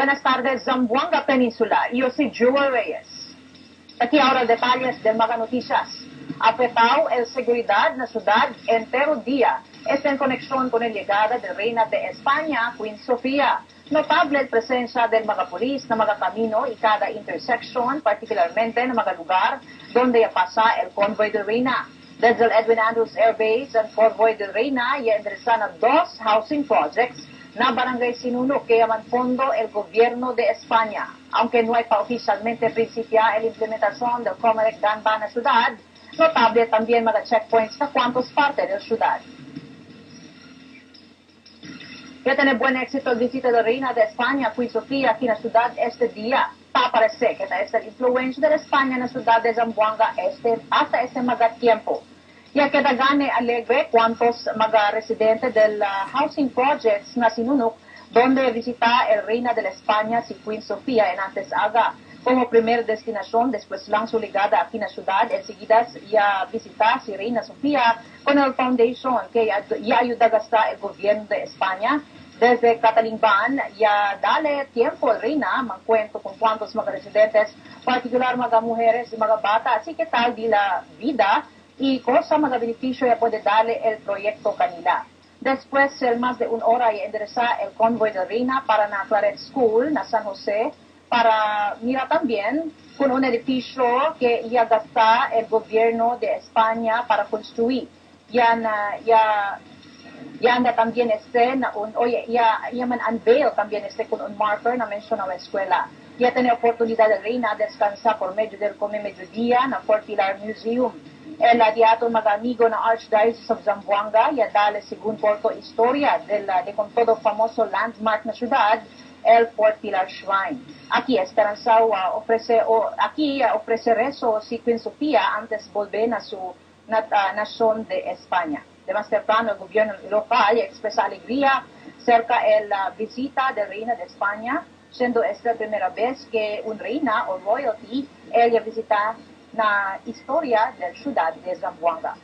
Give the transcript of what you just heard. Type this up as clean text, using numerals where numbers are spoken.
Buenas tardes, Zamboanga Península. Yo soy Jewel Reyes. Aquí ahora detalles de Maga Noticias. Afectado el seguridad na ciudad entero día. Está en conexión con la llegada de Reina de España, Queen Sofía. Notable el presencia del mga polis na mga camino y cada intersection, particularmente en mga lugar donde ya pasa el convoy de Reina. Desde el Edwin Andrews Air Base, el convoy de Reina ya enderezan a 2 housing projects na barangay Sinunok que llaman fondo el gobierno de España. Aunque no hay pa oficialmente principia la implementación del Comelec Danban na ciudad, notable también mga checkpoints na cuantos parte de la ciudad. Ya tiene buen éxito el visita de Reina de España, Queen Sofía, aquí en la ciudad este día. Parece que esta es la influencia de España en la ciudad de Zamboanga hasta este maga tiempo. Ya que gane alegre cuantos maga residentes del housing projects na Sinunok, donde visita el Reina de la España, si Queen Sofía, en antes haga como primera destinación, después lang su ligada aquí en la ciudad, enseguida ya visita si Reina Sofía con el foundation que ya ayuda a gastar el gobierno de España. Desde Catalingban, ya dale tiempo el Reina, mancuento con cuantos mga residentes, particular mga mujeres y mga bata, así que tal di la vida y cosa mga beneficio ya puede darle el proyecto kanila. Después, el más de una hora ya endereza el convoy de Reina para na Claret School, na San José, para mira también con un edificio que ya gasta el gobierno de España para construir. Ya anda también ya man unveil también con un marker na mencionó la escuela. Ya tiene oportunidad de Reina descansar por medio del come mediodía na Fort Pilar Museum. El adiato mga amigo na Archdiocese of Zamboanga ya dale según corto historia de con todo famoso landmark na ciudad, el Fort Pilar Shrine. Aquí esperanzado ofrece rezo si Queen Sofía antes volver a su nación de España. De más temprano, el gobierno local expresa alegría cerca de la visita de Reina de España, siendo esta la primera vez que un reina o royalty ella visita la historia de la ciudad de Zamboanga.